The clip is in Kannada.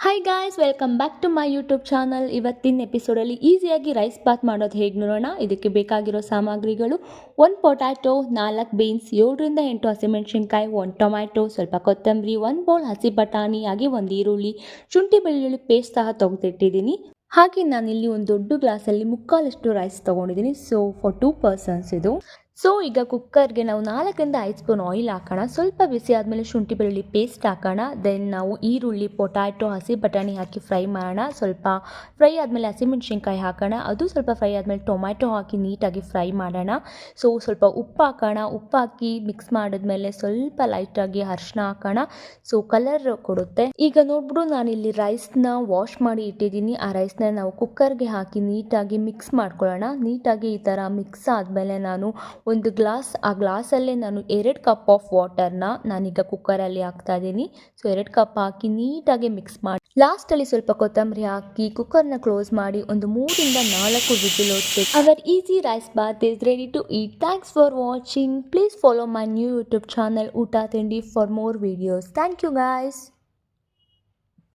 Hi guys, welcome back to my YouTube channel. ಇವತ್ತಿನ ಎಪಿಸೋಡಲ್ಲಿ ಈಸಿಯಾಗಿ ರೈಸ್ ಬಾತ್ ಮಾಡೋದು ಹೇಗೆ ನೋಡೋಣ. ಇದಕ್ಕೆ ಬೇಕಾಗಿರೋ ಸಾಮಗ್ರಿಗಳು: 1 ಪೊಟ್ಯಾಟೊ, 4 ಬೀನ್ಸ್, 7ರಿಂದ 8 ಹಸಿಮೆಣಸಿನ್ಕಾಯಿ, 1 ಟೊಮ್ಯಾಟೊ, ಸ್ವಲ್ಪ ಕೊತ್ತಂಬರಿ, 1 ಬೌಲ್ ಹಸಿ ಬಟಾಣಿ, ಹಾಗೆ 1 ಈರುಳ್ಳಿ, ಶುಂಠಿ ಬೆಳ್ಳುಳ್ಳಿ ಪೇಸ್ಟ್ ಸಹ ತೆಗೆದಿಟ್ಟಿದ್ದೀನಿ. ಹಾಗೆ ನಾನಿಲ್ಲಿ ಒಂದು ದೊಡ್ಡ ಗ್ಲಾಸಲ್ಲಿ ಮುಕ್ಕಾಲಷ್ಟು ರೈಸ್ ತೊಗೊಂಡಿದ್ದೀನಿ. ಸೊ ಫಾರ್ 2 ಪರ್ಸನ್ಸ್ ಇದು. ಸೊ ಈಗ ಕುಕ್ಕರ್ಗೆ ನಾವು 4ರಿಂದ 5 ಸ್ಪೂನ್ ಆಯಿಲ್ ಹಾಕೋಣ. ಸ್ವಲ್ಪ ಬಿಸಿ ಆದಮೇಲೆ ಶುಂಠಿ ಬೆಳ್ಳುಳ್ಳಿ ಪೇಸ್ಟ್ ಹಾಕೋಣ. ದೆನ್ ನಾವು ಈರುಳ್ಳಿ, ಪೊಟ್ಯಾಟೊ, ಹಸಿ ಬಟಾಣಿ ಹಾಕಿ ಫ್ರೈ ಮಾಡೋಣ. ಸ್ವಲ್ಪ ಫ್ರೈ ಆದಮೇಲೆ ಹಸಿಮೆಣ್ಸಿನ್ಕಾಯಿ ಹಾಕೋಣ. ಅದು ಸ್ವಲ್ಪ ಫ್ರೈ ಆದಮೇಲೆ ಟೊಮ್ಯಾಟೊ ಹಾಕಿ ನೀಟಾಗಿ ಫ್ರೈ ಮಾಡೋಣ. ಸೊ ಸ್ವಲ್ಪ ಉಪ್ಪು ಹಾಕೋಣ. ಉಪ್ಪು ಹಾಕಿ ಮಿಕ್ಸ್ ಮಾಡಿದ್ಮೇಲೆ ಸ್ವಲ್ಪ ಲೈಟಾಗಿ ಅರಿಶಿನ ಹಾಕೋಣ. ಸೊ ಕಲರ್ ಕೊಡುತ್ತೆ. ಈಗ ನೋಡ್ಬಿಟ್ಟು ನಾನಿಲ್ಲಿ ರೈಸ್ನ ವಾಶ್ ಮಾಡಿ ಇಟ್ಟಿದ್ದೀನಿ. ಆ ರೈಸ್ನ ನಾವು ಕುಕ್ಕರ್ಗೆ ಹಾಕಿ ನೀಟಾಗಿ ಮಿಕ್ಸ್ ಮಾಡ್ಕೊಳ್ಳೋಣ. ನೀಟಾಗಿ ಈ ಥರ ಮಿಕ್ಸ್ ಆದಮೇಲೆ ನಾನು ಒಂದು ಗ್ಲಾಸ್, ಆ ಗ್ಲಾಸಲ್ಲೇ ನಾನು 2 ಕಪ್ ಆಫ್ ವಾಟರ್ನ ನಾನೀಗ ಕುಕ್ಕರಲ್ಲಿ ಹಾಕ್ತಾ ಇದ್ದೀನಿ. ಸೊ 2 ಕಪ್ ಹಾಕಿ ನೀಟಾಗಿ ಮಿಕ್ಸ್ ಮಾಡಿ ಲಾಸ್ಟಲ್ಲಿ ಸ್ವಲ್ಪ ಕೊತ್ತಂಬರಿ ಹಾಕಿ ಕುಕ್ಕರ್ನ ಕ್ಲೋಸ್ ಮಾಡಿ ಒಂದು 3ರಿಂದ 4 ವಿಸಿಲ್ ಹೊಡ್ಬೇಕು. Our easy rice bath is ready to eat. Thanks for watching. Please follow my new YouTube channel oota tindi for more videos. Thank you guys.